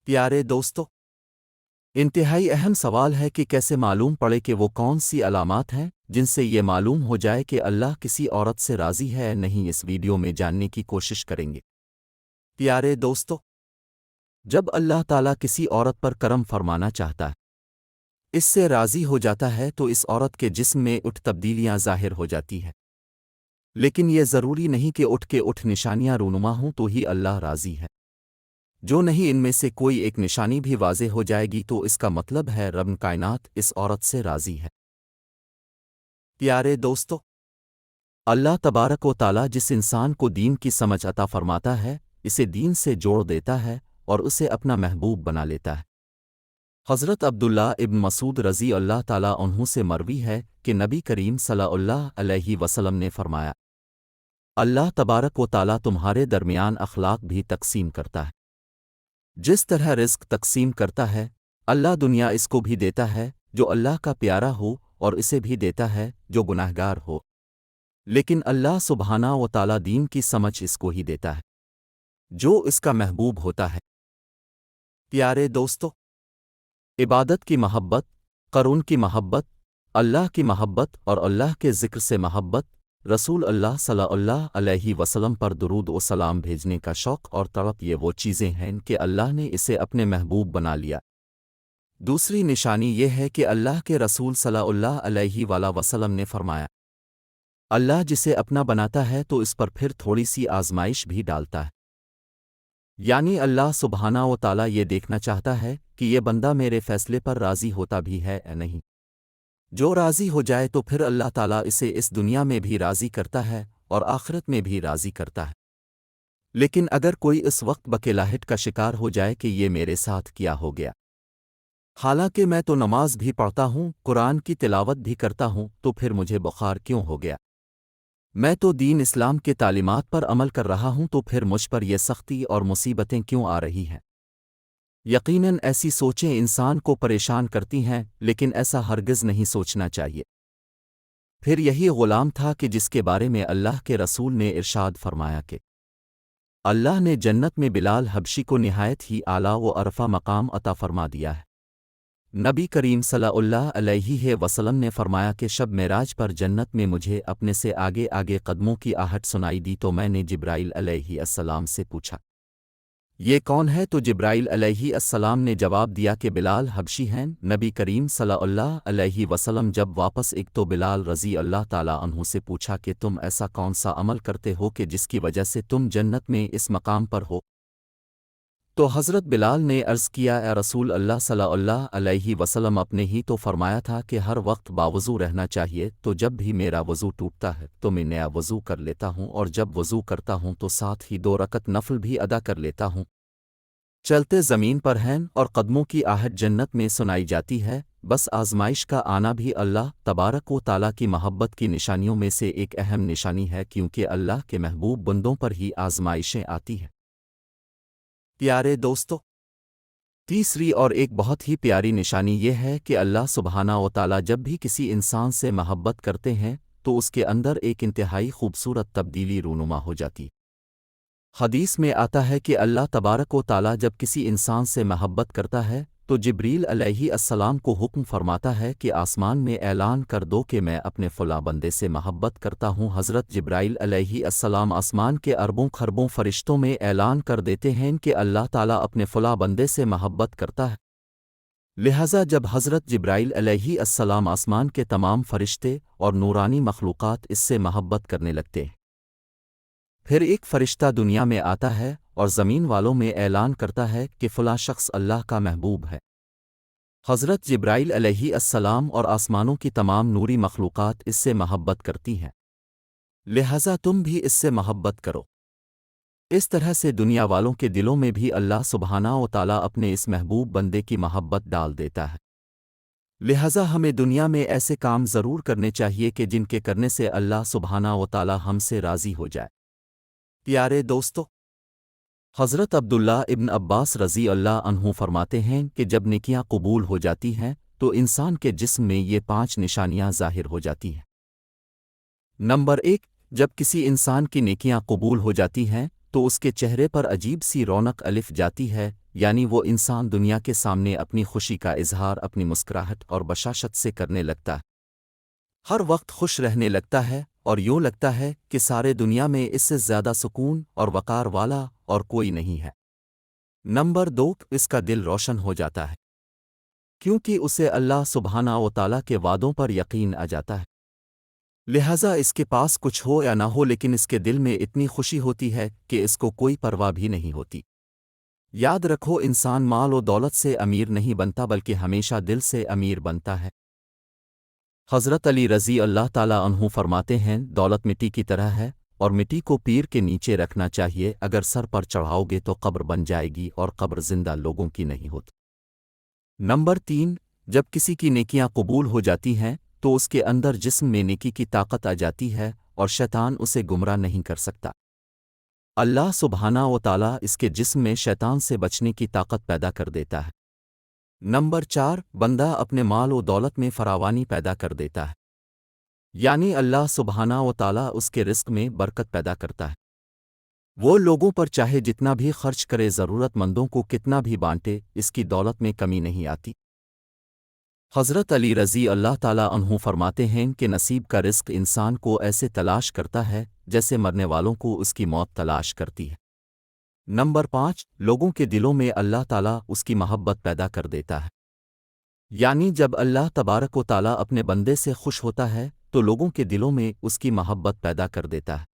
پیارے دوستو، انتہائی اہم سوال ہے کہ کیسے معلوم پڑے کہ وہ کون سی علامات ہیں جن سے یہ معلوم ہو جائے کہ اللہ کسی عورت سے راضی ہے یا نہیں۔ اس ویڈیو میں جاننے کی کوشش کریں گے۔ پیارے دوستو، جب اللہ تعالیٰ کسی عورت پر کرم فرمانا چاہتا ہے، اس سے راضی ہو جاتا ہے، تو اس عورت کے جسم میں اٹھ تبدیلیاں ظاہر ہو جاتی ہیں۔ لیکن یہ ضروری نہیں کہ اٹھ نشانیاں رونما ہوں تو ہی اللہ راضی ہے۔ جو نہیں ان میں سے کوئی ایک نشانی بھی واضح ہو جائے گی تو اس کا مطلب ہے رب کائنات اس عورت سے راضی ہے۔ پیارے دوستو، اللہ تبارک و تعالیٰ جس انسان کو دین کی سمجھ عطا فرماتا ہے، اسے دین سے جوڑ دیتا ہے اور اسے اپنا محبوب بنا لیتا ہے۔ حضرت عبداللہ ابن مسعود رضی اللہ تعالیٰ عنہ سے مروی ہے کہ نبی کریم صلی اللہ علیہ وسلم نے فرمایا، اللہ تبارک و تعالیٰ تمہارے درمیان اخلاق بھی تقسیم کرتا ہے۔ جس طرح رزق تقسیم کرتا ہے، اللہ دنیا اس کو بھی دیتا ہے جو اللہ کا پیارا ہو، اور اسے بھی دیتا ہے جو گناہگار ہو، لیکن اللہ سبحانہ و تعالیٰ دین کی سمجھ اس کو ہی دیتا ہے جو اس کا محبوب ہوتا ہے۔ پیارے دوستو، عبادت کی محبت، قرون کی محبت، اللہ کی محبت اور اللہ کے ذکر سے محبت، رسول اللہ صلی اللہ علیہ وسلم پر درود و سلام بھیجنے کا شوق اور طلب، یہ وہ چیزیں ہیں کہ اللہ نے اسے اپنے محبوب بنا لیا۔ دوسری نشانی یہ ہے کہ اللہ کے رسول صلی اللہ علیہ وآلہ وسلم نے فرمایا، اللہ جسے اپنا بناتا ہے تو اس پر پھر تھوڑی سی آزمائش بھی ڈالتا ہے۔ یعنی اللہ سبحانہ و تعالیٰ یہ دیکھنا چاہتا ہے کہ یہ بندہ میرے فیصلے پر راضی ہوتا بھی ہے یا نہیں۔ جو راضی ہو جائے تو پھر اللہ تعالیٰ اسے اس دنیا میں بھی راضی کرتا ہے اور آخرت میں بھی راضی کرتا ہے۔ لیکن اگر کوئی اس وقت بکیلاہٹ کا شکار ہو جائے کہ یہ میرے ساتھ کیا ہو گیا، حالانکہ میں تو نماز بھی پڑھتا ہوں، قرآن کی تلاوت بھی کرتا ہوں، تو پھر مجھے بخار کیوں ہو گیا؟ میں تو دین اسلام کے تعلیمات پر عمل کر رہا ہوں، تو پھر مجھ پر یہ سختی اور مصیبتیں کیوں آ رہی ہیں؟ یقیناً ایسی سوچیں انسان کو پریشان کرتی ہیں، لیکن ایسا ہرگز نہیں سوچنا چاہیے۔ پھر یہی غلام تھا کہ جس کے بارے میں اللہ کے رسول نے ارشاد فرمایا کہ اللہ نے جنت میں بلال حبشی کو نہایت ہی اعلیٰ و عرفہ مقام عطا فرما دیا ہے۔ نبی کریم صلی اللہ علیہ وسلم نے فرمایا کہ شب معراج پر جنت میں مجھے اپنے سے آگے آگے قدموں کی آہٹ سنائی دی، تو میں نے جبرائیل علیہ السلام سے پوچھا، یہ کون ہے؟ تو جبرائیل علیہ السلام نے جواب دیا کہ بلال حبشی ہیں۔ نبی کریم صلی اللہ علیہ وسلم جب واپس ایک تو بلال رضی اللہ تعالیٰ عنہ سے پوچھا کہ تم ایسا کون سا عمل کرتے ہو کہ جس کی وجہ سے تم جنت میں اس مقام پر ہو؟ تو حضرت بلال نے عرض کیا، اے رسول اللہ صلی اللہ علیہ وسلم، اپنے ہی تو فرمایا تھا کہ ہر وقت باوضو رہنا چاہیے، تو جب بھی میرا وضو ٹوٹتا ہے تو میں نیا وضو کر لیتا ہوں، اور جب وضو کرتا ہوں تو ساتھ ہی 2 رکعت نفل بھی ادا کر لیتا ہوں۔ چلتے زمین پر ہیں اور قدموں کی آہٹ جنت میں سنائی جاتی ہے۔ بس آزمائش کا آنا بھی اللہ تبارک و تعالیٰ کی محبت کی نشانیوں میں سے ایک اہم نشانی ہے، کیونکہ اللہ کے محبوب بندوں پر ہی آزمائشیں آتی ہیں۔ پیارے دوستو، تیسری اور ایک بہت ہی پیاری نشانی یہ ہے کہ اللہ سبحانہ و تعالیٰ جب بھی کسی انسان سے محبت کرتے ہیں تو اس کے اندر ایک انتہائی خوبصورت تبدیلی رونما ہو جاتی۔ حدیث میں آتا ہے کہ اللہ تبارک و تعالیٰ جب کسی انسان سے محبت کرتا ہے تو جبریل علیہ السلام کو حکم فرماتا ہے کہ آسمان میں اعلان کر دو کہ میں اپنے فلاں بندے سے محبت کرتا ہوں۔ حضرت جبرائیل علیہ السلام آسمان کے اربوں خربوں فرشتوں میں اعلان کر دیتے ہیں کہ اللہ تعالیٰ اپنے فلاں بندے سے محبت کرتا ہے۔ لہذا جب حضرت جبرائیل علیہ السلام آسمان کے تمام فرشتے اور نورانی مخلوقات اس سے محبت کرنے لگتے ہیں، پھر ایک فرشتہ دنیا میں آتا ہے اور زمین والوں میں اعلان کرتا ہے کہ فلاں شخص اللہ کا محبوب ہے۔ حضرت جبرائیل علیہ السلام اور آسمانوں کی تمام نوری مخلوقات اس سے محبت کرتی ہیں، لہذا تم بھی اس سے محبت کرو۔ اس طرح سے دنیا والوں کے دلوں میں بھی اللہ سبحانہ و تعالیٰ اپنے اس محبوب بندے کی محبت ڈال دیتا ہے۔ لہذا ہمیں دنیا میں ایسے کام ضرور کرنے چاہیے کہ جن کے کرنے سے اللہ سبحانہ و تعالیٰ ہم سے راضی ہو جائے۔ پیارے دوستو، حضرت عبداللہ ابن عباس رضی اللہ عنہ فرماتے ہیں کہ جب نیکیاں قبول ہو جاتی ہیں تو انسان کے جسم میں یہ 5 نشانیاں ظاہر ہو جاتی ہیں۔ نمبر 1، جب کسی انسان کی نیکیاں قبول ہو جاتی ہیں تو اس کے چہرے پر عجیب سی رونق الف جاتی ہے، یعنی وہ انسان دنیا کے سامنے اپنی خوشی کا اظہار اپنی مسکراہٹ اور بشاشت سے کرنے لگتا ہے، ہر وقت خوش رہنے لگتا ہے، اور یوں لگتا ہے کہ سارے دنیا میں اس سے زیادہ سکون اور وقار والا اور کوئی نہیں ہے۔ نمبر 2، اس کا دل روشن ہو جاتا ہے، کیونکہ اسے اللہ سبحانہ و تعالیٰ کے وعدوں پر یقین آ جاتا ہے، لہذا اس کے پاس کچھ ہو یا نہ ہو لیکن اس کے دل میں اتنی خوشی ہوتی ہے کہ اس کو کوئی پرواہ بھی نہیں ہوتی۔ یاد رکھو، انسان مال و دولت سے امیر نہیں بنتا بلکہ ہمیشہ دل سے امیر بنتا ہے۔ حضرت علی رضی اللہ تعالیٰ عنہ فرماتے ہیں، دولت مٹی کی طرح ہے اور مٹی کو پیر کے نیچے رکھنا چاہیے، اگر سر پر چڑھاؤ گے تو قبر بن جائے گی اور قبر زندہ لوگوں کی نہیں ہوتی۔ نمبر 3، جب کسی کی نیکیاں قبول ہو جاتی ہیں تو اس کے اندر جسم میں نیکی کی طاقت آ جاتی ہے اور شیطان اسے گمراہ نہیں کر سکتا۔ اللہ سبحانہ و تعالیٰ اس کے جسم میں شیطان سے بچنے کی طاقت پیدا کر دیتا ہے۔ نمبر 4، بندہ اپنے مال و دولت میں فراوانی پیدا کر دیتا ہے، یعنی اللہ سبحانہ و تعالیٰ اس کے رزق میں برکت پیدا کرتا ہے، وہ لوگوں پر چاہے جتنا بھی خرچ کرے، ضرورت مندوں کو کتنا بھی بانٹے، اس کی دولت میں کمی نہیں آتی۔ حضرت علی رضی اللہ تعالیٰ عنہ فرماتے ہیں کہ نصیب کا رزق انسان کو ایسے تلاش کرتا ہے جیسے مرنے والوں کو اس کی موت تلاش کرتی ہے۔ نمبر 5، لوگوں کے دلوں میں اللہ تعالیٰ اس کی محبت پیدا کر دیتا ہے، یعنی جب اللہ تبارک و تعالیٰ اپنے بندے سے خوش ہوتا ہے تو لوگوں کے دلوں میں اس کی محبت پیدا کر دیتا ہے۔